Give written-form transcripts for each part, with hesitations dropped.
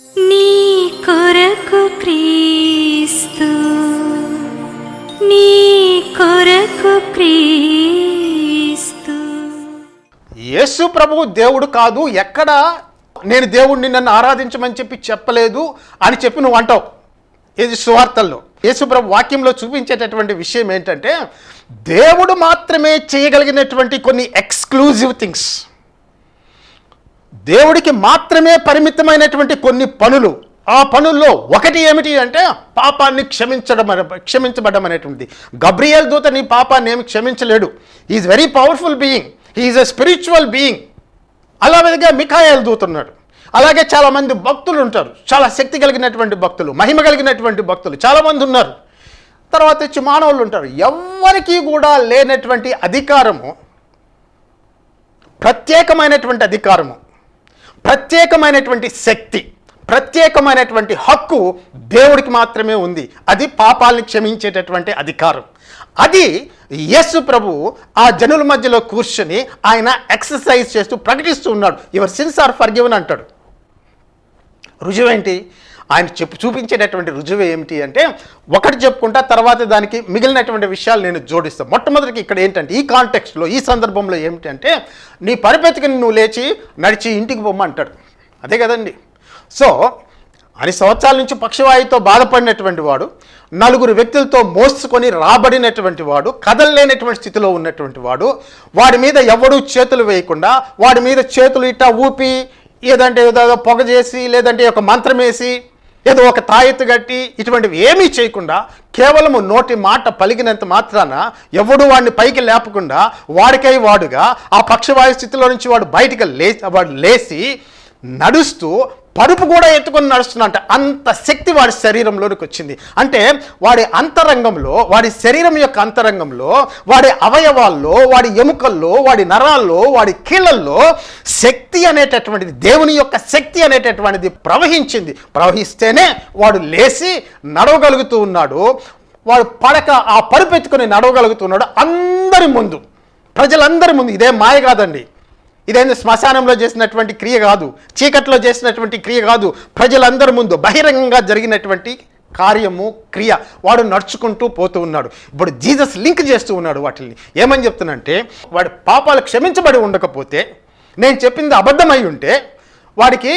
నీ కొరకు క్రీస్తు, నీ కొరకు క్రీస్తు. యేసు ప్రభువు దేవుడు కాదు, ఎక్కడ నేను దేవుడిని నన్ను ఆరాధించమని చెప్పలేదు అని చెప్పి నువ్వు అంటావు. ఇది సువార్తల్లో యేసు ప్రభు వాక్యంలో చూపించేటటువంటి విషయం ఏంటంటే, దేవుడు మాత్రమే చేయగలిగినటువంటి కొన్ని ఎక్స్క్లూజివ్ థింగ్స్, దేవుడికి మాత్రమే పరిమితమైనటువంటి కొన్ని పనులు. ఆ పనుల్లో ఒకటి ఏమిటి అంటే పాపాన్ని క్షమించబడడం అనేటువంటిది. గబ్రియల్ దూత నీ పాపాన్ని ఏమి క్షమించలేడు. Is very powerful being, he is a spiritual being. అలాగే మిఖాయేలు దూత ఉన్నాడు. అలాగే చాలామంది భక్తులు ఉంటారు, చాలా శక్తి కలిగినటువంటి భక్తులు, మహిమ కలిగినటువంటి భక్తులు చాలామంది ఉన్నారు. తర్వాత వచ్చి మానవులు ఉంటారు. ఎవ్వరికీ కూడా లేనటువంటి అధికారము, ప్రత్యేకమైనటువంటి అధికారము, ప్రత్యేకమైనటువంటి శక్తి, ప్రత్యేకమైనటువంటి హక్కు దేవుడికి మాత్రమే ఉంది. అది పాపాలను క్షమించేటటువంటి అధికారం. అది యేసు ప్రభు ఆ జనుల మధ్యలో కూర్చొని ఆయన ఎక్సర్సైజ్ చేస్తూ ప్రకటిస్తూ ఉన్నాడు. యువర్ సిన్స్ ఆర్ ఫర్గివెన్ అంటాడు. రుజువేంటి? ఆయన చూపించేటటువంటి రుజువు ఏమిటి అంటే, ఒకటి చెప్పుకుంటా తర్వాత దానికి మిగిలినటువంటి విషయాలు నేను జోడిస్తాను. మొట్టమొదటికి ఇక్కడ ఏంటంటే, ఈ కాంటెక్స్ట్లో, ఈ సందర్భంలో ఏమిటంటే, నీ పరిపెత్తుకుని నువ్వు లేచి నడిచి ఇంటికి పొమ్మంటాడు. అదే కదండి. సో 10 సంవత్సరాల నుంచి పక్షవాయుతో బాధపడినటువంటి వాడు, 4 వ్యక్తులతో మోసుకొని రాబడినటువంటి వాడు, కదలలేనటువంటి స్థితిలో ఉన్నటువంటి వాడు, వాడి మీద ఎవడూ చేతులు వేయకుండా, వాడి మీద చేతులు ఇట్టా ఊపి, ఏదంటే ఏదో పొగ చేసి, లేదంటే ఒక మంత్రం వేసి, ఏదో ఒక తాయెత్తు కట్టి, ఇటువంటివి ఏమీ చేయకుండా కేవలము నోటి మాట పలికినంత మాత్రాన ఎవడు వాడిని పైకి లేపకుండా వాడికై వాడుగా ఆ పక్షవాయు స్థితిలో నుంచి వాడు బయటికి లేచి నడుస్తూ పరుపు కూడా ఎత్తుకొని నడుస్తున్నట్ట. అంత శక్తి వాడి శరీరంలోనికి వచ్చింది. అంటే వాడి అంతరంగంలో, వాడి శరీరం యొక్క అంతరంగంలో, వాడి అవయవాల్లో, వాడి ఎముకల్లో, వాడి నరాల్లో, వాడి కీళ్ళల్లో శక్తి అనేటటువంటిది, దేవుని యొక్క శక్తి అనేటటువంటిది ప్రవహించింది. ప్రవహిస్తేనే వాడు లేచి నడవగలుగుతూ ఉన్నాడు. వాడు ఆ పరుపు ఎత్తుకొని నడవగలుగుతున్నాడు అందరి ముందు, ప్రజలందరి ముందు. ఇదే మాయ కాదండి, ఇదేంటి శ్మశానంలో చేసినటువంటి క్రియ కాదు, చీకట్లో చేసినటువంటి క్రియ కాదు, ప్రజలందరి ముందు బహిరంగంగా జరిగినటువంటి కార్యము, క్రియ. వాడు నడుచుకుంటూ పోతూ ఉన్నాడు. ఇప్పుడు జీసస్ లింక్ చేస్తూ ఉన్నాడు వాటిని. ఏమని చెప్తున్నానంటే, వాడి పాపాలు క్షమించబడి ఉండకపోతే, నేను చెప్పింది అబద్ధమై ఉంటే, వాడికి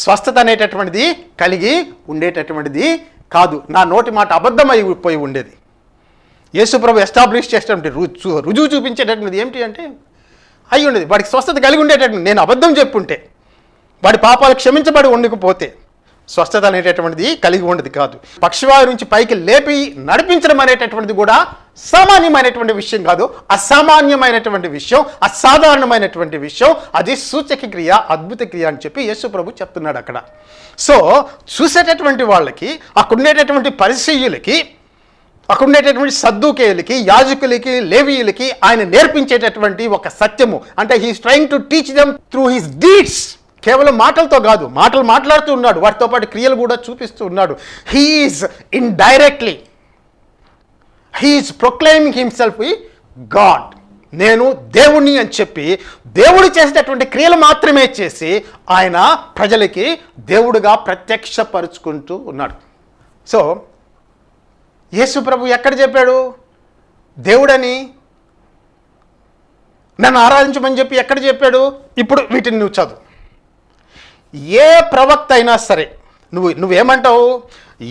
స్వస్థత అనేటటువంటిది కలిగి ఉండేటటువంటిది కాదు. నా నోటి మాట అబద్ధమైపోయి ఉండేది. యేసుప్రభు ఎస్టాబ్లిష్ చేసేటువంటి రుజువు చూపించేటటువంటిది ఏమిటి అంటే, అయి ఉండేది. వాడికి స్వస్థత కలిగి ఉండేటటువంటి, నేను అబద్ధం చెప్పుంటే, వాడి పాపాలు క్షమించబడి ఉండకపోతే స్వస్థత అనేటటువంటిది కలిగి ఉండేది కాదు. పక్షవాయు నుంచి పైకి లేపి నడిపించడం అనేటటువంటిది కూడా సామాన్యమైనటువంటి విషయం కాదు, అసామాన్యమైనటువంటి విషయం, అసాధారణమైనటువంటి విషయం. అది సూచక క్రియ, అద్భుత క్రియ అని చెప్పి యేసు ప్రభు చెప్తున్నాడు అక్కడ. సో చూసేటటువంటి వాళ్ళకి, అక్కడ ఉండేటటువంటి పరిసయ్యులకి, అక్కడ ఉండేటటువంటి సద్దూకేయులకి, యాజకులకి, లేవీయులకి ఆయన నేర్పించేటటువంటి ఒక సత్యము. అంటే he's trying to teach them through his deeds. కేవలం మాటలతో కాదు, మాటలు మాట్లాడుతూ ఉన్నాడు, వాటితో పాటు క్రియలు కూడా చూపిస్తూ ఉన్నాడు. He's indirectly, he's proclaiming himself God. నేను దేవుణ్ణి అని చెప్పి దేవుడు చేసేటటువంటి క్రియలు మాత్రమే చేసి ఆయన ప్రజలకి దేవుడుగా ప్రత్యక్షపరుచుకుంటూ ఉన్నాడు. సో యేసు ప్రభు ఎక్కడ చెప్పాడు దేవుడని, నన్ను ఆరాధించమని చెప్పి ఎక్కడ చెప్పాడు? ఇప్పుడు వీటిని నువ్వు చదువు. ఏ ప్రవక్త అయినా సరే నువ్వేమంటావు?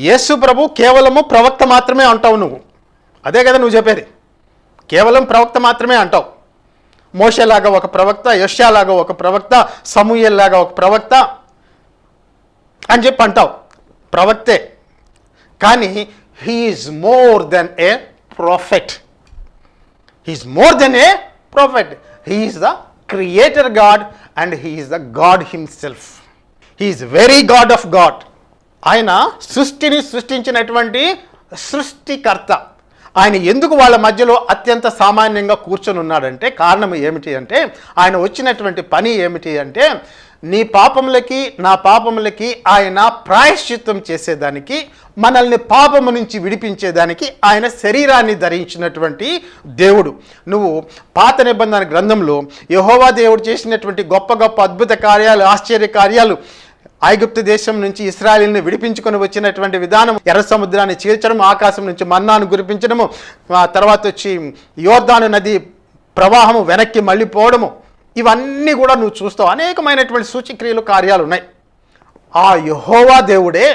యేసు ప్రభు కేవలము ప్రవక్త మాత్రమే అంటావు నువ్వు. అదే కదా నువ్వు చెప్పేది, కేవలం ప్రవక్త మాత్రమే అంటావు. మోషేలాగా ఒక ప్రవక్త, యెషయాలాగా ఒక ప్రవక్త, సమూయేల్ లాగా ఒక ప్రవక్త అని చెప్పి అంటావు. ప్రవక్తే, కానీ he is more than a prophet. He is more than a prophet. He is the creator God and he is the God himself. He is very God of God. ఆయన సృష్టిని సృష్టించినటువంటి సృష్టికర్త. ఆయన ఎందుకు వాళ్ళ మధ్యలో అత్యంత సామాన్యంగా కూర్చొని ఉన్నాడంటే కారణం ఏమిటి అంటే, ఆయన వచ్చినటువంటి పని ఏమిటి అంటే, నీ పాపములకి నా పాపములకి ఆయన ప్రాయశ్చిత్తం చేసేదానికి, మనల్ని పాపము నుంచి విడిపించేదానికి ఆయన శరీరాన్ని ధరించినటువంటి దేవుడు. నువ్వు పాత నిబంధన గ్రంథంలో యెహోవా దేవుడు చేసినటువంటి గొప్ప గొప్ప అద్భుత కార్యాలు, ఆశ్చర్య కార్యాలు, ఐగుప్తు దేశం నుంచి ఇశ్రాయేలుని విడిపించుకొని వచ్చినటువంటి విధానం, ఎర్ర సముద్రాన్ని చీల్చడం, ఆకాశం నుంచి మన్నాను కురిపించడము, తర్వాత వచ్చి యోర్దాను నది ప్రవాహము వెనక్కి మళ్ళీపోవడము, ఇవన్నీ కూడా నువ్వు చూస్తావు. అనేకమైనటువంటి సూచక్రియలు, కార్యాలు ఉన్నాయి. ఆ యెహోవా దేవుడే,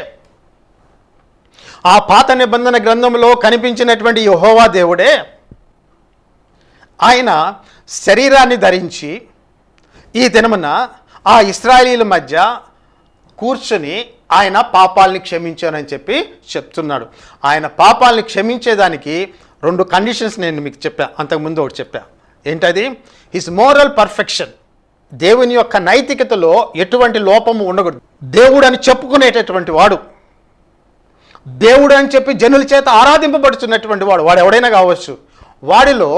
ఆ పాత నిబంధన గ్రంథంలో కనిపించినటువంటి యెహోవా దేవుడే ఆయన శరీరాన్ని ధరించి ఈ దినమున ఆ ఇశ్రాయేలీల మధ్య కూర్చొని ఆయన పాపాలని క్షమించానని చెప్పి చెప్తున్నాడు. ఆయన పాపాలని క్షమించేదానికి 2 కండిషన్స్ నేను మీకు చెప్పా, అంతకుముందు ఒకటి చెప్పా. ఏంటది? హిస్ మోరల్ పర్ఫెక్షన్, దేవుని యొక్క నైతికతలో ఎటువంటి లోపము ఉండకూడదు. దేవుడు అని చెప్పుకునేటటువంటి వాడు, దేవుడు అని చెప్పి జనుల చేత ఆరాధింపబడుతున్నటువంటి వాడు, వాడు ఎవడైనా కావచ్చు, వాడిలో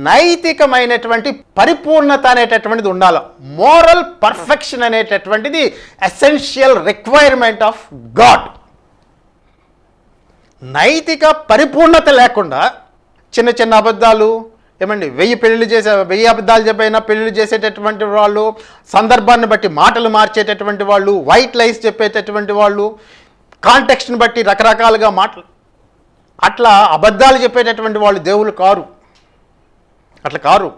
నైతికమైనటువంటి పరిపూర్ణత అనేటటువంటిది ఉండాలి. మోరల్ పర్ఫెక్షన్ అనేటటువంటిది ఎసెన్షియల్ రిక్వైర్మెంట్ ఆఫ్ గాడ్. నైతిక పరిపూర్ణత లేకుండా చిన్న చిన్న అబద్ధాలు, 1000 అబద్ధాలు చెప్పైనా పెళ్ళిళ్ళు చేసేటటువంటి వాళ్ళు, సందర్భాన్ని బట్టి మాటలు మార్చేటటువంటి వాళ్ళు, వైట్ లైస్ చెప్పేటటువంటి వాళ్ళు, కాంటెక్స్ట్ని బట్టి రకరకాలుగా మాటలు, అట్లా అబద్ధాలు చెప్పేటటువంటి వాళ్ళు దేవుళ్ళు కారు. అట్లా కారు.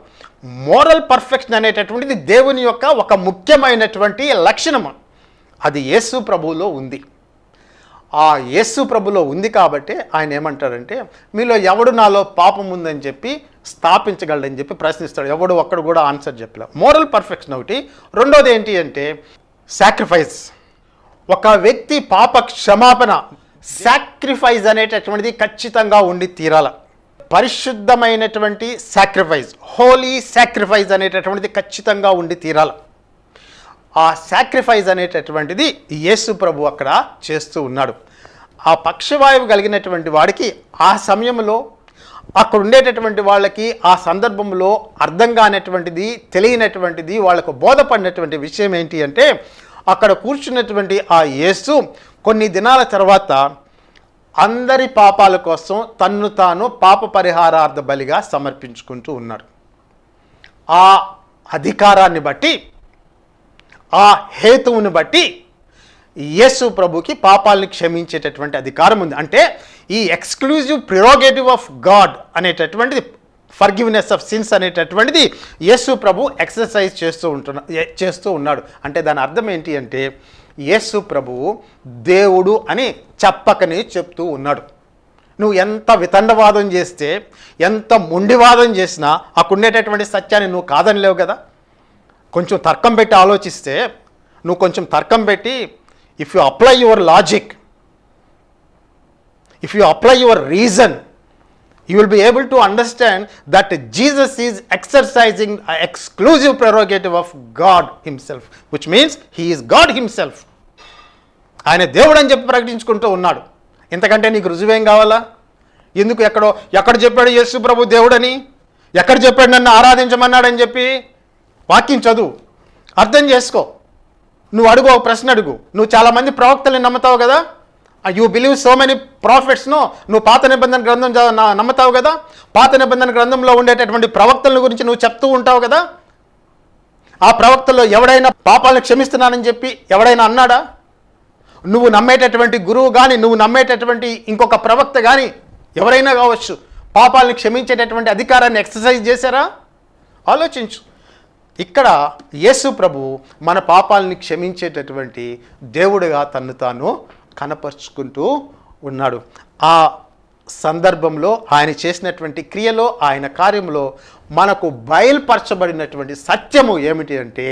మోరల్ పర్ఫెక్షన్ అనేటటువంటిది దేవుని యొక్క ఒక ముఖ్యమైనటువంటి లక్షణము. అది యేసు ప్రభువులో ఉంది. ఆ యేసు ప్రభులో ఉంది కాబట్టి ఆయన ఏమంటారంటే, మీలో ఎవడు నాలో పాపం ఉందని చెప్పి స్థాపించగలడని చెప్పి ప్రశ్నిస్తాడు. ఎవడు ఒక్కడు కూడా ఆన్సర్ చెప్పలే. మోరల్ పర్ఫెక్షన్ ఒకటి. రెండోది ఏంటి అంటే సాక్రిఫైస్. ఒక వ్యక్తి పాప క్షమాపణ, సాక్రిఫైస్ అనేటటువంటిది ఖచ్చితంగా ఉండి తీరాల. పరిశుద్ధమైనటువంటి సాక్రిఫైస్, హోలీ సాక్రిఫైస్ అనేటటువంటిది ఖచ్చితంగా ఉండి తీరాల. ఆ సాక్రిఫైస్ అనేటటువంటిది యేసు ప్రభు అక్కడ చేస్తూ ఉన్నాడు. ఆ పక్షవాయువు కలిగినటువంటి వాడికి ఆ సమయంలో అక్కడ ఉండేటటువంటి వాళ్ళకి ఆ సందర్భంలో అర్థం కానటువంటిది, తెలియనటువంటిది, వాళ్ళకు బోధపడినటువంటి విషయం ఏంటి అంటే, అక్కడ కూర్చున్నటువంటి ఆ యేసు కొన్ని దినాల తర్వాత అందరి పాపాల కోసం తన్ను తాను పాప పరిహారార్థ బలిగా సమర్పించుకుంటూ ఉన్నాడు. ఆ అధికారాన్ని బట్టి, ఆ హేతువుని బట్టి యేసు ప్రభుకి పాపాలని క్షమించేటటువంటి అధికారం ఉంది. అంటే ఈ ఎక్స్క్లూజివ్ ప్రిరోగేటివ్ ఆఫ్ గాడ్ అనేటటువంటిది, ఫర్గివ్నెస్ ఆఫ్ సిన్స్ అనేటటువంటిది యేసు ప్రభు ఎక్సర్సైజ్ చేస్తూ ఉన్నాడు. అంటే దాని అర్థం ఏంటి అంటే, యేసు ప్రభువు దేవుడు అని చెప్పకనే చెప్తూ ఉన్నాడు. నువ్వు ఎంత వితండవాదం చేస్తే, ఎంత మొండివాదం చేసినా అక్కడ ఉండేటటువంటి సత్యాన్ని నువ్వు కాదనిలేవు కదా. కొంచెం తర్కం పెట్టి ఆలోచిస్తే, నువ్వు కొంచెం తర్కం పెట్టి, if you apply your logic, if you apply your reason, you will be able to understand that Jesus is exercising an exclusive prerogative of God himself, which means he is God himself. ఆయన దేవుడు అని చెప్పి ప్రకటించుకుంటూ ఉన్నాడు. ఇంతకంటే నీకు రుజువేం కావాలా? ఎందుకు ఎక్కడ చెప్పాడు యేసు ప్రభు దేవుడని? ఎక్కడ చెప్పాడు నన్ను ఆరాధించమన్నాడని చెప్పి? వాక్యం చదువు, అర్థం చేసుకో. నువ్వు అడుగు, ఒక ప్రశ్న అడుగు. నువ్వు చాలామంది ప్రవక్తల్ని నమ్ముతావు కదా, యూ బిలీవ్ సో మెనీ ప్రాఫిట్స్ను. నువ్వు పాత నిబంధన గ్రంథం నమ్ముతావు కదా, పాత నిబంధన గ్రంథంలో ఉండేటటువంటి ప్రవక్తల గురించి నువ్వు చెప్తూ ఉంటావు కదా. ఆ ప్రవక్తల్లో ఎవడైనా పాపాలను క్షమిస్తున్నానని చెప్పి ఎవడైనా అన్నాడా? నువ్వు నమ్మేటటువంటి గురువు కానీ, నువ్వు నమ్మేటటువంటి ఇంకొక ప్రవక్త కానీ, ఎవరైనా కావచ్చు, పాపాలను క్షమించేటటువంటి అధికారాన్ని ఎక్సర్సైజ్ చేశారా? ఆలోచించు. ఇక్కడ యేసు ప్రభు మన పాపాలని క్షమించేటటువంటి దేవుడిగా తన్ను తాను కనపరుచుకుంటూ ఉన్నాడు. ఆ సందర్భంలో ఆయన చేసినటువంటి క్రియలో, ఆయన కార్యంలో మనకు బయలుపరచబడినటువంటి సత్యము ఏమిటి అంటే,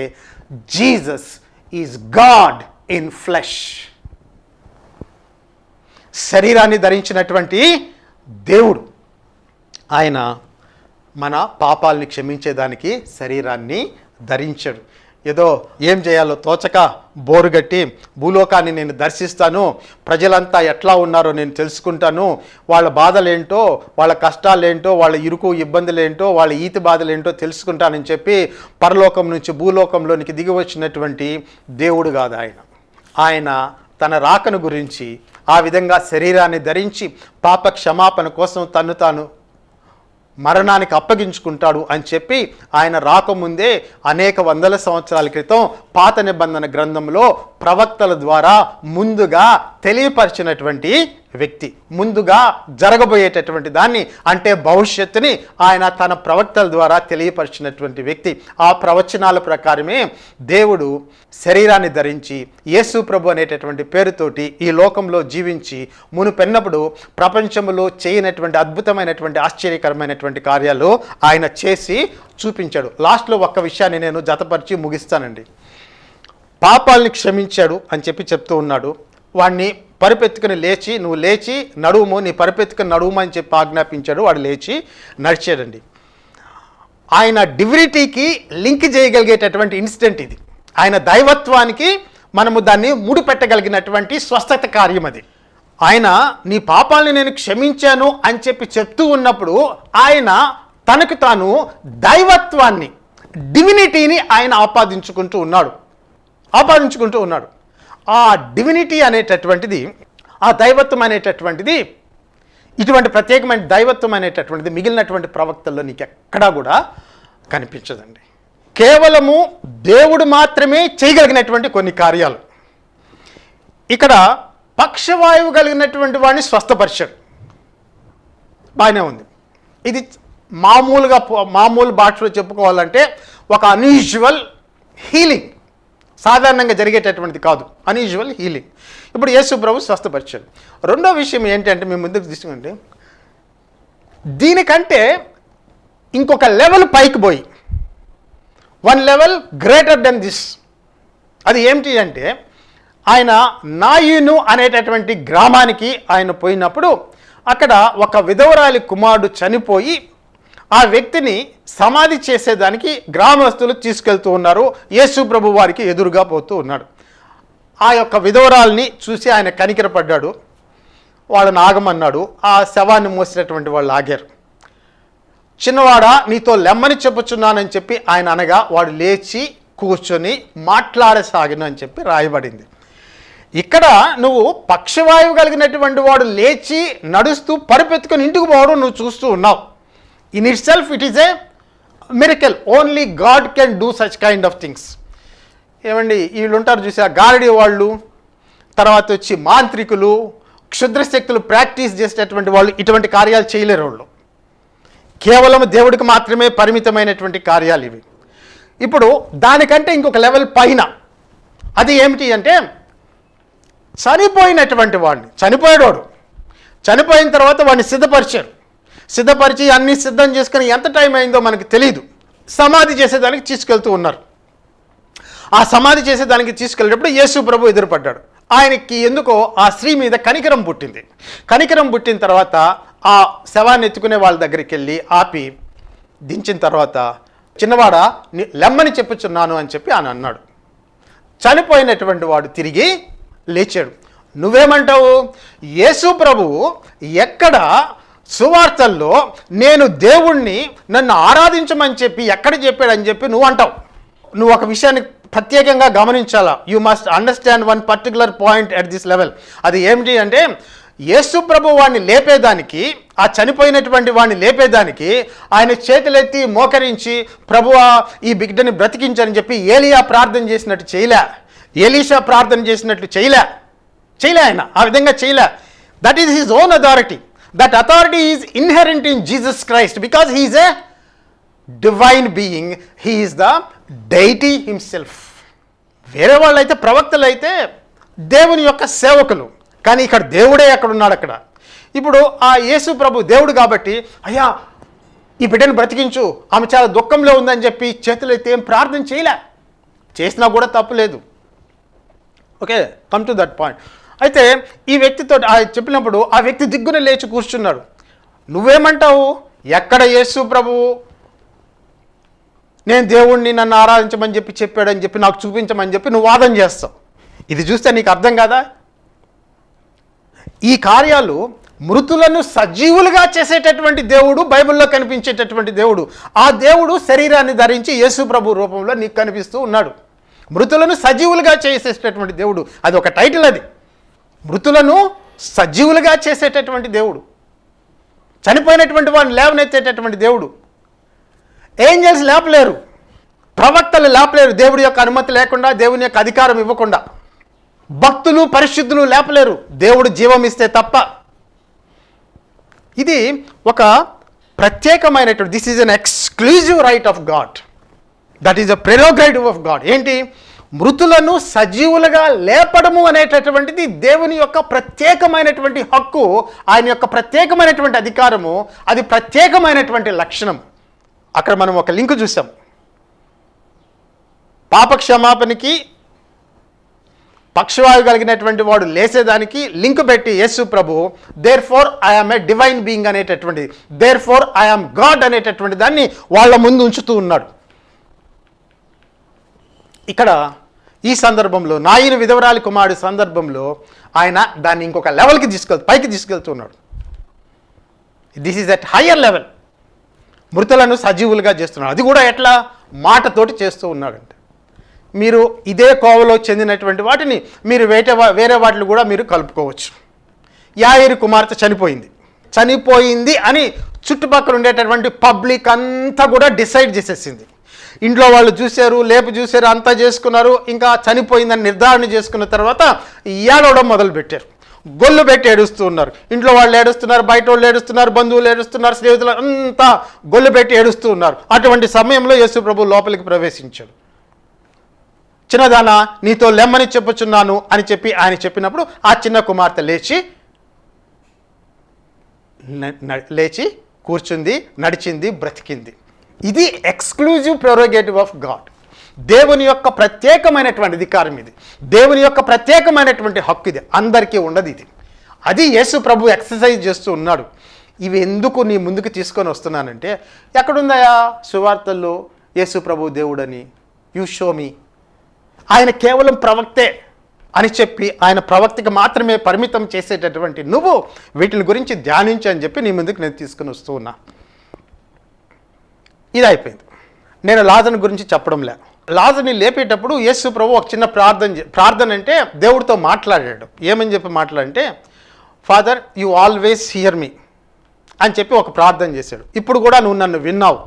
Jesus is God in flesh. శరీరాన్ని ధరించినటువంటి దేవుడు ఆయన మన పాపాలని క్షమించేదానికి శరీరాన్ని ధరించాడు. ఏదో ఏం చేయాలో తోచక బోరుగట్టి, భూలోకాన్ని నేను దర్శిస్తాను, ప్రజలంతా ఎట్లా ఉన్నారో నేను తెలుసుకుంటాను, వాళ్ళ బాధలేంటో, వాళ్ళ కష్టాలేంటో, వాళ్ళ ఇరుకు ఇబ్బందులేంటో, వాళ్ళ ఈతి బాధలేంటో తెలుసుకుంటానని చెప్పి పరలోకం నుంచి భూలోకంలోనికి దిగి వచ్చినటువంటి దేవుడు కాదు ఆయన. ఆయన తన రాకను గురించి ఆ విధంగా శరీరాన్ని ధరించి పాప క్షమాపణ కోసం తన్ను తాను మరణానికి అప్పగించుకుంటాడు అని చెప్పి ఆయన రాకముందే అనేక వందల సంవత్సరాల క్రితం పాత నిబంధన గ్రంథంలో ప్రవక్తల ద్వారా ముందుగా తెలియపరిచినటువంటి వ్యక్తి, ముందుగా జరగబోయేటటువంటి దాన్ని అంటే భవిష్యత్తుని ఆయన తన ప్రవక్తల ద్వారా తెలియపరిచినటువంటి వ్యక్తి. ఆ ప్రవచనాల ప్రకారమే దేవుడు శరీరాన్ని ధరించి యేసు ప్రభు అనేటటువంటి పేరుతోటి ఈ లోకంలో జీవించి మునుపెన్నప్పుడు ప్రపంచంలో చేయనటువంటి అద్భుతమైనటువంటి ఆశ్చర్యకరమైనటువంటి కార్యాలు ఆయన చేసి చూపించాడు. లాస్ట్లో ఒక్క విషయాన్ని నేను జతపరిచి ముగిస్తానండి. పాపాలని క్షమించాడు అని చెప్పి చెప్తూ ఉన్నాడు. వాడిని పరిపెత్తుకుని లేచి, నువ్వు లేచి నడువుము, నీ పరిపెత్తుకుని నడువుము అని చెప్పి ఆజ్ఞాపించాడు. వాడు లేచి నడిచాడండి. ఆయన డివినిటీకి లింక్ చేయగలిగేటటువంటి ఇన్సిడెంట్ ఇది. ఆయన దైవత్వానికి మనము దాన్ని ముడిపెట్టగలిగినటువంటి స్వస్థత కార్యం అది. ఆయన నీ పాపాలని నేను క్షమించాను అని చెప్పి చెప్తూ ఉన్నప్పుడు ఆయన తనకు తాను దైవత్వాన్ని, డివినిటీని ఆయన ఆపాదించుకుంటూ ఉన్నాడు. ఆ డివినిటీ అనేటటువంటిది, ఆ దైవత్వం అనేటటువంటిది, ఇటువంటి ప్రత్యేకమైన దైవత్వం అనేటటువంటిది మిగిలినటువంటి ప్రవక్తల్లో నీకు ఎక్కడా కూడా కనిపించదండి. కేవలము దేవుడు మాత్రమే చేయగలిగినటువంటి కొన్ని కార్యాలు. ఇక్కడ పక్షవాయువు కలిగినటువంటి వాడిని స్వస్థపరిచాడు, బాగానే ఉంది. ఇది మామూలు భాషలో చెప్పుకోవాలంటే ఒక అన్యూజువల్ హీలింగ్, సాధారణంగా జరిగేటటువంటిది కాదు, అన్యూజువల్ హీలింగ్. ఇప్పుడు యేసు ప్రభు స్వస్థపరిచాడు. రెండో విషయం ఏంటంటే మేము ముందుకు తీసుకుంటే దీనికంటే ఇంకొక లెవెల్ పైకి పోయి, 1 లెవెల్ గ్రేటర్ దెన్ దిస్. అది ఏమిటి అంటే ఆయన నాయును అనేటటువంటి గ్రామానికి ఆయన పోయినప్పుడు అక్కడ ఒక విధవరాలి కుమారుడు చనిపోయి ఆ వ్యక్తిని సమాధి చేసేదానికి గ్రామస్తులు తీసుకెళ్తూ ఉన్నారు. యేసు ప్రభు వారికి ఎదురుగా పోతూ ఉన్నాడు. ఆ యొక్క విధవరాల్ని చూసి ఆయన కనికరపడ్డాడు. వాళ్ళని ఆగమన్నాడు. ఆ శవాన్ని మోసినటువంటి వాళ్ళు ఆగారు. చిన్నవాడా నీతో లెమ్మని చెప్పుచున్నానని చెప్పి ఆయన అనగా వాడు లేచి కూర్చొని మాట్లాడసాగిన అని చెప్పి రాయబడింది. ఇక్కడ నువ్వు పక్షవాయువు కలిగినటువంటి వాడు లేచి నడుస్తూ పరిపెత్తుకొని ఇంటికి పోవడం నువ్వు చూస్తూ ఉన్నావు. In it self it is a miracle. Only God can do such kind of things. ఏమండి వీళ్ళు ఉంటారు చూసా, గారడీ వాళ్ళు, తర్వాత వచ్చి మాంత్రికులు, క్షుద్రశక్తులు ప్రాక్టీస్ చేసేటటువంటి వాళ్ళు ఇటువంటి కార్యాలు చేయలేరు. వాళ్ళు కేవలం దేవుడికి మాత్రమే పరిమితమైనటువంటి కార్యాలు ఇవి. ఇప్పుడు దానికంటే ఇంకొక లెవెల్ పైన అది ఏమిటి అంటే చనిపోయినటువంటి వాడిని, చనిపోయిన తర్వాత వాడిని సిద్ధపరిచి అన్నీ సిద్ధం చేసుకుని ఎంత టైం అయిందో మనకు తెలియదు, సమాధి చేసేదానికి తీసుకెళ్తూ ఉన్నారు. ఆ సమాధి చేసేదానికి తీసుకెళ్ళేటప్పుడు యేసు ప్రభు ఎదురుపడ్డాడు. ఆయనకి ఎందుకో ఆ స్త్రీ మీద కనికరం పుట్టిన తర్వాత ఆ శవాన్ని ఎత్తుకునే వాళ్ళ దగ్గరికి వెళ్ళి ఆపి దించిన తర్వాత చిన్నవాడా లెమ్మని చెప్పుచున్నాను అని చెప్పి ఆయన అన్నాడు. చనిపోయినటువంటి వాడు తిరిగి లేచాడు. నువ్వేమంటావు? యేసు ప్రభువు ఎక్కడ సువార్తల్లో నేను దేవుణ్ణి నన్ను ఆరాధించమని చెప్పి ఎక్కడ చెప్పాడని చెప్పి నువ్వు అంటావు. నువ్వు ఒక విషయాన్ని ప్రత్యేకంగా గమనించాలా. You must understand one particular point at this level. అది ఏమిటి అంటే యేసు ప్రభు వాడిని లేపేదానికి, ఆ చనిపోయినటువంటి వాడిని లేపేదానికి ఆయన చేతులెత్తి మోకరించి ప్రభువా ఈ బిడ్డని బ్రతికించని చెప్పి ఏలియా ప్రార్థన చేసినట్టు చేయలే, ఎలీషా ప్రార్థన చేసినట్లు చేయలే ఆయన ఆ విధంగా చేయలే. That is his own authority. That authority is inherent in Jesus Christ because he is a divine being. He is the deity himself. వేరే వాళ్ళు అయితే ప్రవక్తలు అయితే దేవుని యొక్క సేవకులు, కానీ ఇక్కడ దేవుడే ఎక్కడ ఉన్నాడు అక్కడ. ఇప్పుడు ఆ యేసు ప్రభు దేవుడు కాబట్టి అయ్యా ఈ బిడ్డను బ్రతికించు, ఆమె చాలా దుఃఖంలో ఉందని చెప్పి చేతులు అయితే ఏం ప్రార్థన చేయలే, చేసినా కూడా తప్పు లేదు. Okay, come to that point. అయితే ఈ వ్యక్తితో చెప్పినప్పుడు ఆ వ్యక్తి దిగ్గున లేచి కూర్చున్నాడు. నువ్వేమంటావు? ఎక్కడ యేసు ప్రభువు నేను దేవుణ్ణి నన్ను ఆరాధించమని చెప్పి చెప్పాడని చెప్పి నాకు చూపించమని చెప్పి నువ్వు వాదన చేస్తావు. ఇది చూస్తే నీకు అర్థం కాదా? ఈ కార్యాలు మృతులను సజీవులుగా చేసేటటువంటి దేవుడు, బైబిల్లో కనిపించేటటువంటి దేవుడు. ఆ దేవుడు శరీరాన్ని ధరించి యేసు ప్రభు రూపంలో నీకు కనిపిస్తూ ఉన్నాడు. మృతులను సజీవులుగా చేసేటటువంటి దేవుడు, అది ఒక టైటిల్. అది మృతులను సజీవులుగా చేసేటటువంటి దేవుడు. చనిపోయినటువంటి వాడిని లేవనెత్తేటటువంటి దేవుడు. ఏంజల్స్ లేపలేరు, ప్రవక్తలు లేపలేరు దేవుడి యొక్క అనుమతి లేకుండా, దేవుని యొక్క అధికారం ఇవ్వకుండా. భక్తులు పరిశుద్ధులు లేపలేరు దేవుడు జీవం ఇస్తే తప్ప. ఇది ఒక ప్రత్యేకమైనటువంటి, this is an exclusive right of God, that is a prerogative of God. ఏంటి? మృతులను సజీవులుగా లేపడము అనేటటువంటిది దేవుని యొక్క ప్రత్యేకమైనటువంటి హక్కు, ఆయన యొక్క ప్రత్యేకమైనటువంటి అధికారము, అది ప్రత్యేకమైనటువంటి లక్షణం. అక్కడ మనం ఒక లింక్ చూసాం. పాప క్షమాపణకి పక్షవాయు కలిగినటువంటి వాడు లేసేదానికి లింక్ పెట్టి యేసు ప్రభు therefore I am a divine being అనేటటువంటి, దేర్ ఫోర్ ఐఆమ్ గాడ్ అనేటటువంటి దాన్ని వాళ్ళ ముందు ఉంచుతూ ఉన్నాడు. ఇక్కడ ఈ సందర్భంలో నాయన విధవరాలి కుమారుడి సందర్భంలో ఆయన దాన్ని ఇంకొక లెవెల్కి పైకి తీసుకెళ్తున్నాడు. This is at higher level. మృతులను సజీవులుగా చేస్తున్నాడు. అది కూడా ఎట్లా? మాటతోటి చేస్తూ ఉన్నాడంటే. మీరు ఇదే కోవలో చెందినటువంటి వాటిని మీరు వేరే వాటిని కూడా మీరు కలుపుకోవచ్చు. యాయిరు కుమార్తె చనిపోయింది అని చుట్టుపక్కల ఉండేటటువంటి పబ్లిక్ అంతా కూడా డిసైడ్ చేసేసింది. ఇంట్లో వాళ్ళు చూశారు, లేపు చూశారు, అంతా చేసుకున్నారు. ఇంకా చనిపోయిందని నిర్ధారణ చేసుకున్న తర్వాత ఏడవడం మొదలుపెట్టారు. గొల్లు పెట్టి ఏడుస్తూ ఉన్నారు. ఇంట్లో వాళ్ళు ఏడుస్తున్నారు, బయట వాళ్ళు ఏడుస్తున్నారు, బంధువులు ఏడుస్తున్నారు, స్నేహితులు అంతా గొల్లు పెట్టి ఏడుస్తూ ఉన్నారు. అటువంటి సమయంలో యేసు ప్రభు లోపలికి ప్రవేశించాడు. చిన్నదానా నీతో లెమ్మని చెప్పుచున్నాను అని చెప్పి ఆయన చెప్పినప్పుడు ఆ చిన్న కుమార్తె లేచి కూర్చుంది, నడిచింది, బ్రతికింది. ఇది ఎక్స్క్లూజివ్ ప్రెరోగేటివ్ ఆఫ్ గాడ్. దేవుని యొక్క ప్రత్యేకమైనటువంటి అధికారం ఇది, దేవుని యొక్క ప్రత్యేకమైనటువంటి హక్కు ఇది, అందరికీ ఉండదు ఇది. అది యేసు ప్రభు ఎక్సర్సైజ్ చేస్తూ ఉన్నాడు. ఇవి ఎందుకు నీ ముందుకు తీసుకొని వస్తున్నానంటే, ఎక్కడుందయా సువార్తల్లో యేసు ప్రభు దేవుడని? You show me. ఆయన కేవలం ప్రవక్తే అని చెప్పి ఆయన ప్రవక్తకి మాత్రమే పరిమితం చేసేటటువంటి నువ్వు వీటిని గురించి ధ్యానించు అని చెప్పి నీ ముందుకు నేను తీసుకుని వస్తూ ఉన్నా. ఇది అయిపోయింది. నేను లాజరు గురించి చెప్పడంలే. లాజరుని లేపేటప్పుడు యేసు ప్రభు ఒక చిన్న ప్రార్థన అంటే దేవుడితో మాట్లాడాడు. ఏమని చెప్పి మాట్లాడంటే, ఫాదర్ యు ఆల్వేస్ హియర్ మీ అని చెప్పి ఒక ప్రార్థన చేశాడు. ఇప్పుడు కూడా నువ్వు నన్ను విన్నావు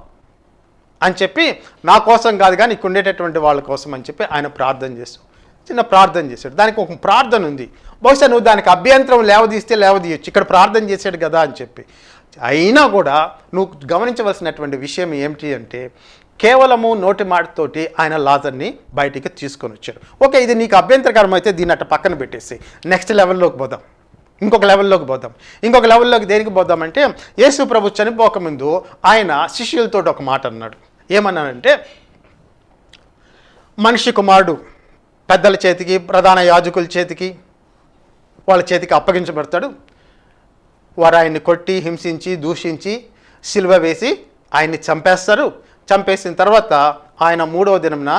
అని చెప్పి, నా కోసం కాదు కానీ ఇక్కడ ఉండేటటువంటి వాళ్ళ కోసం అని చెప్పి ఆయన ప్రార్థన చేస్తాడు. చిన్న ప్రార్థన చేశాడు. దానికి ఒక ప్రార్థన ఉంది. బహుశా నువ్వు దానికి అభ్యంతరం లేవదీయచ్చు, ఇక్కడ ప్రార్థన చేశాడు కదా అని చెప్పి. అయినా కూడా నువ్వు గమనించవలసినటువంటి విషయం ఏమిటి అంటే, కేవలము నోటి మాటతోటి ఆయన లాజర్ని బయటికి తీసుకొని వచ్చాడు. ఓకే, ఇది నీకు అభ్యంతరకరం అయితే దీన్ని అట్ట పక్కన పెట్టేసి నెక్స్ట్ లెవెల్లోకి పోదాం, ఇంకొక లెవెల్లోకి దేనికి పోదామంటే, యేసు ప్రభు చనిపోకముందు ఆయన శిష్యులతో ఒక మాట అన్నాడు. ఏమన్నానంటే, మనిషి కుమారుడు పెద్దల చేతికి, ప్రధాన యాజకుల చేతికి, వాళ్ళ చేతికి అప్పగించబడతాడు. వారు ఆయన్ని కొట్టి, హింసించి, దూషించి, సిలువ వేసి ఆయన్ని చంపేస్తారు. చంపేసిన తర్వాత ఆయన 3వ దినంన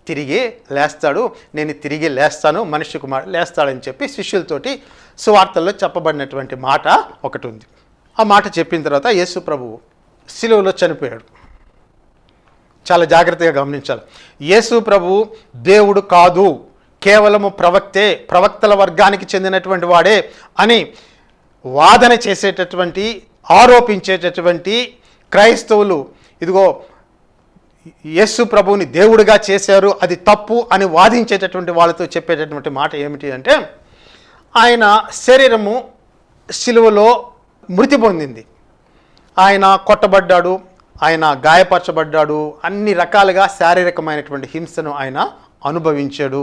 తిరిగి లేస్తాడు. నేను తిరిగి లేస్తాను, మనిషి కుమారుడు లేస్తాడని చెప్పి శిష్యులతోటి సువార్తల్లో చెప్పబడినటువంటి మాట ఒకటి ఉంది. ఆ మాట చెప్పిన తర్వాత యేసు ప్రభువు సిలువలో చనిపోయాడు. చాలా జాగ్రత్తగా గమనించాలి. యేసు ప్రభువు దేవుడు కాదు, కేవలము ప్రవక్తల వర్గానికి చెందినటువంటి వాడే అని వాదన చేసేటటువంటి, ఆరోపించేటటువంటి క్రైస్తవులు, ఇదిగో యేసు ప్రభువుని దేవుడిగా చేశారు, అది తప్పు అని వాదించేటటువంటి వాళ్ళతో చెప్పేటటువంటి మాట ఏమిటి అంటే, ఆయన శరీరము సిలువలో మృతి పొందింది, ఆయన కొట్టబడ్డాడు, ఆయన గాయపరచబడ్డాడు, అన్ని రకాలుగా శారీరకమైనటువంటి హింసను ఆయన అనుభవించాడు,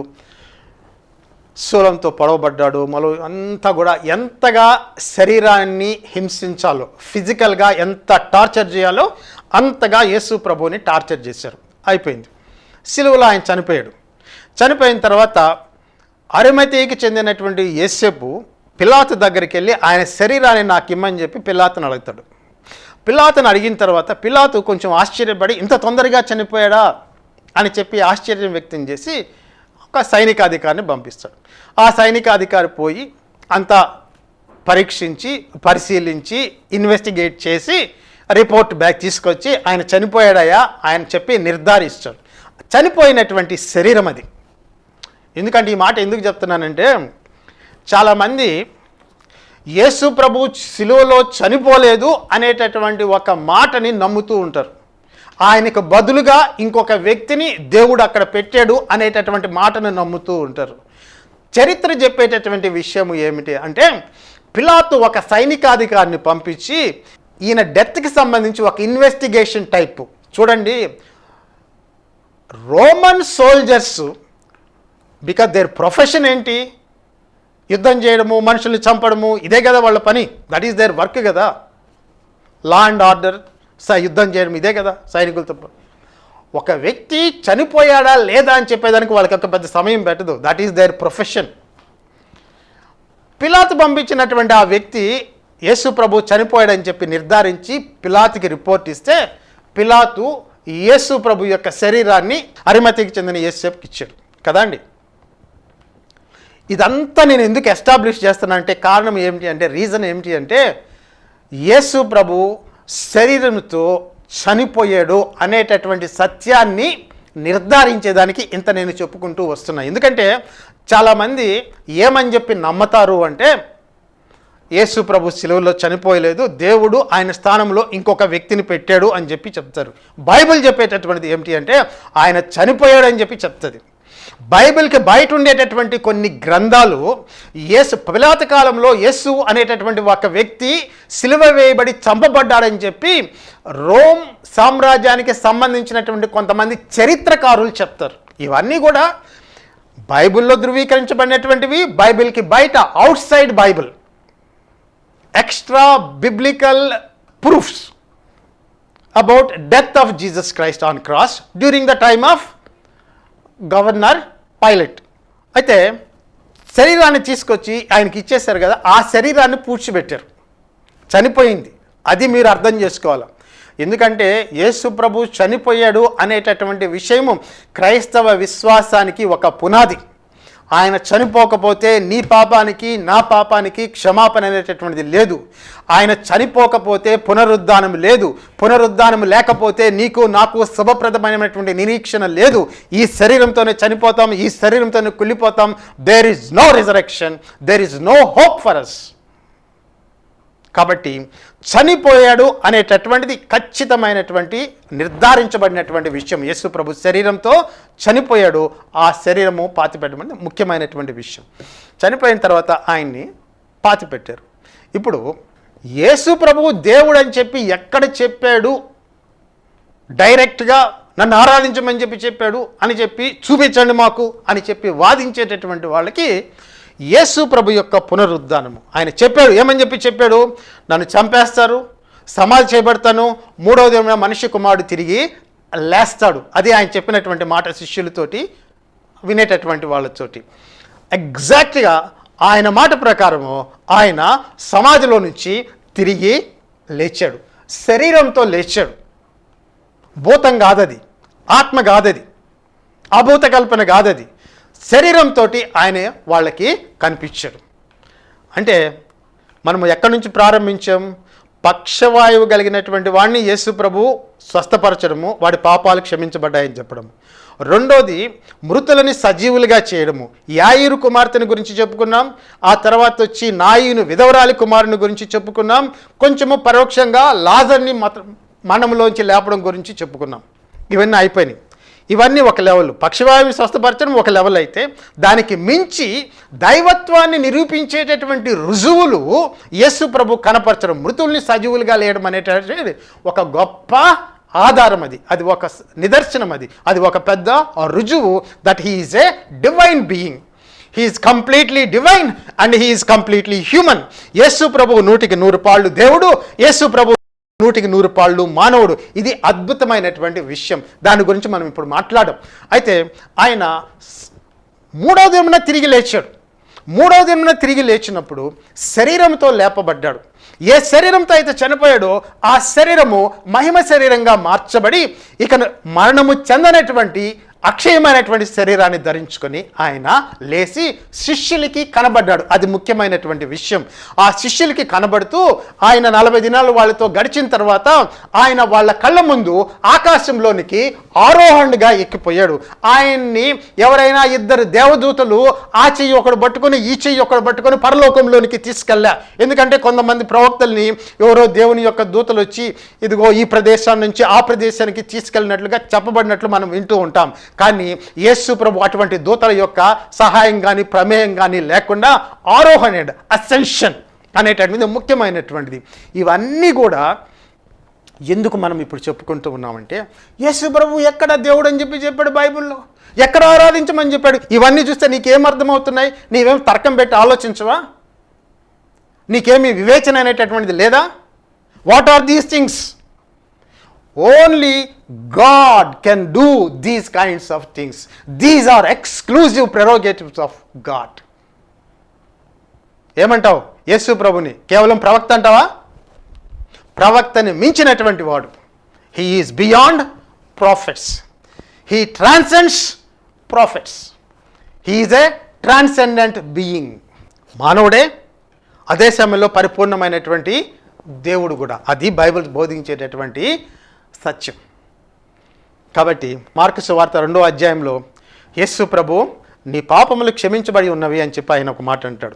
శూలంతో పొడవబడ్డాడు, అంతా కూడా ఎంతగా శరీరాన్ని హింసించాలో, ఫిజికల్గా ఎంత టార్చర్ చేయాలో అంతగా యేసు ప్రభువుని టార్చర్ చేశారు. అయిపోయింది. సిలువలో ఆయన చనిపోయాడు. చనిపోయిన తర్వాత అరిమతేకి చెందినటువంటి యేసేపు పిలాతు దగ్గరికి వెళ్ళి ఆయన శరీరాన్ని నాకు ఇమ్మని చెప్పి పిలాతుని అడుగుతాడు. పిలాతుని అడిగిన తర్వాత పిలాతు కొంచెం ఆశ్చర్యపడి, ఇంత తొందరగా చనిపోయాడా అని చెప్పి ఆశ్చర్యం వ్యక్తం చేసి ఒక సైనికాధికారిని పంపిస్తాడు. ఆ సైనికాధికారి పోయి అంతా పరీక్షించి, పరిశీలించి, ఇన్వెస్టిగేట్ చేసి రిపోర్ట్ బ్యాక్ తీసుకొచ్చి ఆయన చనిపోయాడయా ఆయన చెప్పి నిర్ధారిస్తాడు. చనిపోయినటువంటి శరీరం అది. ఎందుకంటే ఈ మాట ఎందుకు చెప్తున్నానంటే, చాలామంది యేసు ప్రభు శిలువలో చనిపోలేదు అనేటటువంటి ఒక మాటని నమ్ముతూ ఉంటారు. ఆయనకు బదులుగా ఇంకొక వ్యక్తిని దేవుడు అక్కడ పెట్టాడు అనేటటువంటి మాటను నమ్ముతూ ఉంటారు. చరిత్ర చెప్పేటటువంటి విషయం ఏమిటి అంటే, పిలాతు ఒక సైనికాధికారిని పంపించి ఈయన డెత్కి సంబంధించి ఒక ఇన్వెస్టిగేషన్ టైప్. చూడండి, Roman soldiers because there profession ఏంటి? యుద్ధం చేయడము, మనుషుల్ని చంపడము, ఇదే కదా వాళ్ళ పని. దట్ ఈస్ దేర్ వర్క్ కదా. లా అండ్ ఆర్డర్, యుద్ధం చేయడం, ఇదే కదా సైనికులతో. ఒక వ్యక్తి చనిపోయాడా లేదా అని చెప్పేదానికి వాళ్ళకి ఒక పెద్ద సమయం పెట్టదు. That is there profession. పిలాతు పంపించినటువంటి ఆ వ్యక్తి యేసు ప్రభు చనిపోయాడని చెప్పి నిర్ధారించి పిలాతుకి రిపోర్ట్ ఇస్తే, పిలాతు యేసు ప్రభు యొక్క శరీరాన్ని అరిమతికి చెందిన యేసేపుకి ఇచ్చాడు కదా అండి. ఇదంతా నేను ఎందుకు ఎస్టాబ్లిష్ చేస్తానంటే కారణం ఏమిటి అంటే, రీజన్ ఏమిటి అంటే, యేసు ప్రభు శరీరంతో చనిపోయాడు అనేటటువంటి సత్యాన్ని నిర్ధారించేదానికి ఇంత నేను చెప్పుకుంటూ వస్తున్నా. ఎందుకంటే చాలామంది ఏమని చెప్పి నమ్ముతారు అంటే, యేసు ప్రభు శిలువలో చనిపోయలేదు, దేవుడు ఆయన స్థానంలో ఇంకొక వ్యక్తిని పెట్టాడు అని చెప్పి చెప్తారు. బైబిల్ చెప్పేటటువంటిది ఏమిటి అంటే, ఆయన చనిపోయాడని చెప్పి చెప్తుంది. బైబిల్కి బయట ఉండేటటువంటి కొన్ని గ్రంథాలు పిలాతు కాలంలో యేసు అనేటటువంటి ఒక వ్యక్తి సిలువ వేయబడి చంపబడ్డాడని చెప్పి రోమ్ సామ్రాజ్యానికి సంబంధించినటువంటి కొంతమంది చరిత్రకారులు చెప్తారు. ఇవన్నీ కూడా బైబిల్లో ధృవీకరించబడినటువంటివి, బైబిల్కి బయట out side Bible extra biblical proofs about death of Jesus Christ on cross during the time of governor pilot. అయితే శరీరాన్ని తీసుకొచ్చి ఆయనకి ఇచ్చేశారు కదా, ఆ శరీరాన్ని పూడ్చిపెట్టారు. చనిపోయింది, అది మీరు అర్థం చేసుకోవాలి. ఎందుకంటే యేసు ప్రభు చనిపోయాడు అనేటటువంటి విషయము క్రైస్తవ విశ్వాసానికి ఒక పునాది. ఆయన చనిపోకపోతే నీ పాపానికి నా పాపానికి క్షమాపణ అనేటటువంటిది లేదు. ఆయన చనిపోకపోతే పునరుద్ధానం లేదు. పునరుద్ధానం లేకపోతే నీకు నాకు శుభప్రదమైనటువంటి నిరీక్షణ లేదు. ఈ శరీరంతోనే చనిపోతాం, ఈ శరీరంతోనే కుళ్ళిపోతాం. There is no resurrection, there is no hope for us. కాబట్టి చనిపోయాడు అనేటటువంటిది ఖచ్చితమైనటువంటి నిర్ధారించబడినటువంటి విషయం. యేసు ప్రభు శరీరంతో చనిపోయాడు, ఆ శరీరము పాతిపెట్టడం ముఖ్యమైనటువంటి విషయం. చనిపోయిన తర్వాత ఆయన్ని పాతిపెట్టారు. ఇప్పుడు యేసు ప్రభువు దేవుడు అని చెప్పి ఎక్కడ చెప్పాడు, డైరెక్ట్గా నన్ను ఆరాధించమని చెప్పి చెప్పాడు అని చెప్పి చూపించండి మాకు అని చెప్పి వాదించేటటువంటి వాళ్ళకి యేసు ప్రభు యొక్క పునరుద్ధానము ఆయన చెప్పాడు. ఏమని చెప్పి చెప్పాడు? నన్ను చంపేస్తారు, సమాధి చేయబడతాను, మూడవ దినమున మనిషి కుమారుడు తిరిగి లేస్తాడు. అది ఆయన చెప్పినటువంటి మాట శిష్యులతోటి, వినేటటువంటి వాళ్ళతోటి. ఎగ్జాక్ట్గా ఆయన మాట ప్రకారము ఆయన సమాధిలో నుంచి తిరిగి లేచాడు, శరీరంతో లేచాడు. భూతం కాదది, ఆత్మ కాదది, అభూత కల్పన కాదది, శరీరంతో ఆయన వాళ్ళకి కనిపించాడు. అంటే మనము ఎక్కడి నుంచి ప్రారంభించాం? పక్షవాయువు కలిగినటువంటి వాడిని యేసు ప్రభు స్వస్థపరచడము, వాడి పాపాలు క్షమించబడ్డాయని చెప్పడము. రెండోది మృతులని సజీవులుగా చేయడము. యాయిరు కుమార్తెని గురించి చెప్పుకున్నాం. ఆ తర్వాత వచ్చి నాయును విధవరాలి కుమారుని గురించి చెప్పుకున్నాం. కొంచెము పరోక్షంగా లాజర్ని మరణంలోంచి లేపడం గురించి చెప్పుకున్నాం. ఇవన్నీ అయిపోయినాయి. ఇవన్నీ ఒక లెవెల్. పక్షవాయువుని స్వస్థపరచడం ఒక లెవెల్ అయితే, దానికి మించి దైవత్వాన్ని నిరూపించేటటువంటి రుజువులు యేసు ప్రభు కనపరచడం, మృతుల్ని సజీవులుగా లేయడం అనేటటువంటి ఒక గొప్ప ఆధారం. అది ఒక నిదర్శనం, అది ఒక పెద్ద రుజువు that he is a divine being. He is completely divine and he is completely human. Yesu ప్రభు 100% పాళ్ళు దేవుడు, యేసు ప్రభు 100% పాళ్ళు మానవుడు. ఇది అద్భుతమైనటువంటి విషయం. దాని గురించి మనం ఇప్పుడు మాట్లాడాం. అయితే ఆయన మూడవ దినమున తిరిగి లేచాడు. మూడవ దినమున తిరిగి లేచినప్పుడు శరీరంతో లేపబడ్డాడు. ఏ శరీరంతో అయితే చనిపోయాడో ఆ శరీరము మహిమ శరీరంగా మార్చబడి ఇక మరణము చెందనటువంటి అక్షయమైనటువంటి శరీరాన్ని ధరించుకొని ఆయన లేచి శిష్యులకి కనబడ్డాడు. అది ముఖ్యమైనటువంటి విషయం. ఆ శిష్యులకి కనబడుతూ ఆయన 40 దినాలు వాళ్ళతో గడిచిన తర్వాత ఆయన వాళ్ళ కళ్ళ ముందు ఆకాశంలోనికి ఆరోహణగా ఎక్కిపోయాడు. ఆయన్ని ఎవరైనా ఇద్దరు దేవదూతలు ఆ చెయ్యి ఒకడు పట్టుకొని ఈ చెయ్యి ఒకడు పట్టుకొని పరలోకంలోనికి తీసుకెళ్ళా. ఎందుకంటే కొంతమంది ప్రవక్తల్ని ఎవరో దేవుని యొక్క దూతలు వచ్చి ఇదిగో ఈ ప్రదేశాన్ని నుంచి ఆ ప్రదేశానికి తీసుకెళ్ళినట్లుగా చెప్పబడినట్లు మనం వింటూ ఉంటాం. కానీ యేసు ప్రభు అటువంటి దూతల యొక్క సహాయం కానీ ప్రమేయం కానీ లేకుండా ఆరోహణడ్ అసెన్షన్ అనేటటువంటిది ముఖ్యమైనటువంటిది. ఇవన్నీ కూడా ఎందుకు మనం ఇప్పుడు చెప్పుకుంటూ ఉన్నామంటే యేసు ప్రభు ఎక్కడ దేవుడు అని చెప్పాడు బైబిల్లో, ఎక్కడ ఆరాధించమని చెప్పాడు. ఇవన్నీ చూస్తే నీకేం అర్థమవుతున్నాయి? నీవేం తర్కం పెట్టి ఆలోచించవా? నీకేమీ వివేచన అనేటటువంటిది లేదా? What are these things? Only God can do these kinds of things. These are exclusive prerogatives of God. ఏమంటావు యేసు ప్రభుని? కేవలం ప్రవక్త అంటావా? ప్రవక్తని మించినటువంటి వాడు. He is beyond prophets. He transcends prophets. He is a transcendent being. మానవుడే, అదే సమయంలో పరిపూర్ణమైనటువంటి దేవుడు కూడా. అది బైబిల్ బోధించేటటువంటి సత్యం. కాబట్టి మార్కు సువార్త 2వ అధ్యాయంలో యేసు ప్రభు నీ పాపములు క్షమించబడి ఉన్నవి అని చెప్పి ఆయన ఒక మాట అంటాడు.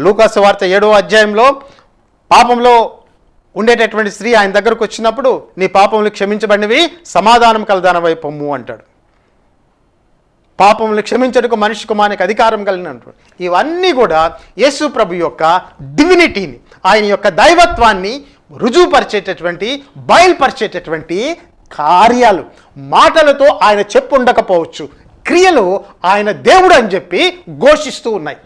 లూకా సువార్త 7వ అధ్యాయంలో పాపంలో ఉండేటటువంటి స్త్రీ ఆయన దగ్గరకు వచ్చినప్పుడు నీ పాపములు క్షమించబడినవి, సమాధానం కలదానవై పొమ్ము అంటాడు. పాపములు క్షమించడానికి మనిషి కుమారునికి అధికారం కలిగినట్టు. ఇవన్నీ కూడా యేసు ప్రభు యొక్క డివినిటీని, ఆయన యొక్క దైవత్వాన్ని రుజువుపరిచేటటువంటి, బయలుపరిచేటటువంటి కార్యాలు. మాటలతో ఆయన చెప్పు ఉండకపోవచ్చు, క్రియలు ఆయన దేవుడు అని చెప్పి ఘోషిస్తూ ఉన్నాయి.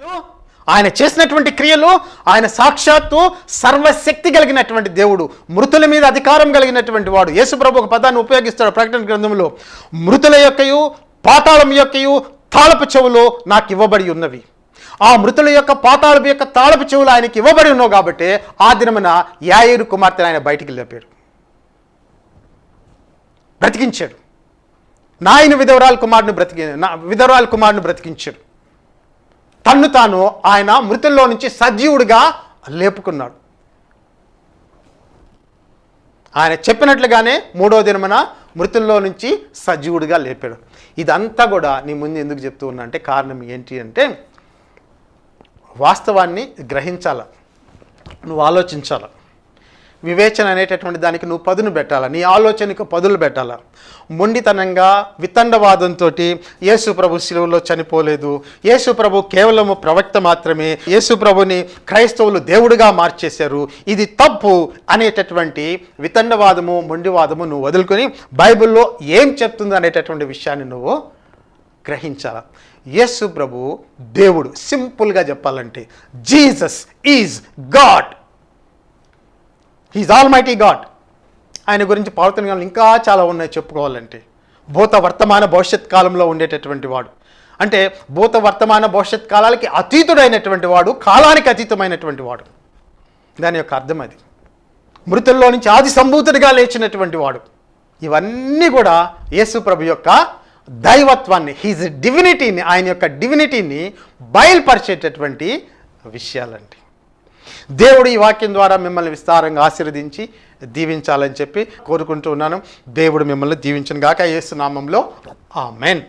ఆయన చేసినటువంటి క్రియలు, ఆయన సాక్షాత్తు సర్వశక్తి కలిగినటువంటి దేవుడు, మృతుల మీద అధికారం కలిగినటువంటి వాడు. యేసు ప్రభు ఒక పదాన్ని ఉపయోగిస్తాడు ప్రకటన గ్రంథంలో, మృతుల యొక్కయు పాతాళం యొక్కయు తాళపు చెవులు నాకు ఇవ్వబడి ఉన్నవి. ఆ మృతుల యొక్క పాతాళపు యొక్క తాళపు చెవులు ఆయనకి ఇవ్వబడి ఉన్నావు కాబట్టి ఆ దినమున యాయేరు కుమార్తెను ఆయన బయటికి లేపాడు, బ్రతికించాడు. నాయన విధవరాల కుమారుని బ్రతికించాడు. తన్ను తాను ఆయన మృతుల్లో నుంచి సజీవుడిగా లేపుకున్నాడు. ఆయన చెప్పినట్లుగానే 3వ దినమున మృతుల్లో నుంచి సజీవుడిగా లేపాడు. ఇదంతా కూడా నీ ముందు ఎందుకు చెప్తూ ఉన్నా అంటే కారణం ఏంటి అంటే వాస్తవాన్ని గ్రహించాల, నువ్వు ఆలోచించాల. వివేచన అనేటటువంటి దానికి నువ్వు పదును పెట్టాలా, నీ ఆలోచనకు పదులు పెట్టాలా. మొండితనంగా వితండవాదంతో యేసు ప్రభు శిలువలో చనిపోలేదు, యేసు ప్రభు కేవలము ప్రవక్త మాత్రమే, యేసు ప్రభుని క్రైస్తవులు దేవుడిగా మార్చేశారు, ఇది తప్పు అనేటటువంటి వితండవాదము, మొండివాదము నువ్వు వదులుకొని బైబిల్లో ఏం చెప్తుంది అనేటటువంటి విషయాన్ని నువ్వు గ్రహించాల. యేసు ప్రభు దేవుడు. సింపుల్గా చెప్పాలంటే Jesus is God. He's almighty God. ఆయన గురించి పవిత్ర గ్రంథంలో ఇంకా చాలా ఉన్నాయి చెప్పుకోవాలంటే. భూత వర్తమాన భవిష్యత్ కాలంలో ఉండేటటువంటి వాడు, అంటే భూత వర్తమాన భవిష్యత్ కాలాలకి అతీతుడైనటువంటి వాడు, కాలానికి అతీతమైనటువంటి వాడు. దాని యొక్క అర్థం అది. మృతుల్లో నుంచి ఆది సంభూతుడిగా లేచినటువంటి వాడు. ఇవన్నీ కూడా యేసు ప్రభు యొక్క దైవత్వాన్ని, హీజ్ డివినిటీని, ఆయన యొక్క డివినిటీని బయలుపరిచేటటువంటి విషయాలండి. దేవుడు ఈ వాక్యం ద్వారా మిమ్మల్ని విస్తారంగా ఆశీర్వదించి దీవించాలని చెప్పి కోరుకుంటూ ఉన్నాను. దేవుడు మిమ్మల్ని దీవించును గాక. యేసు నామములో ఆమేన్.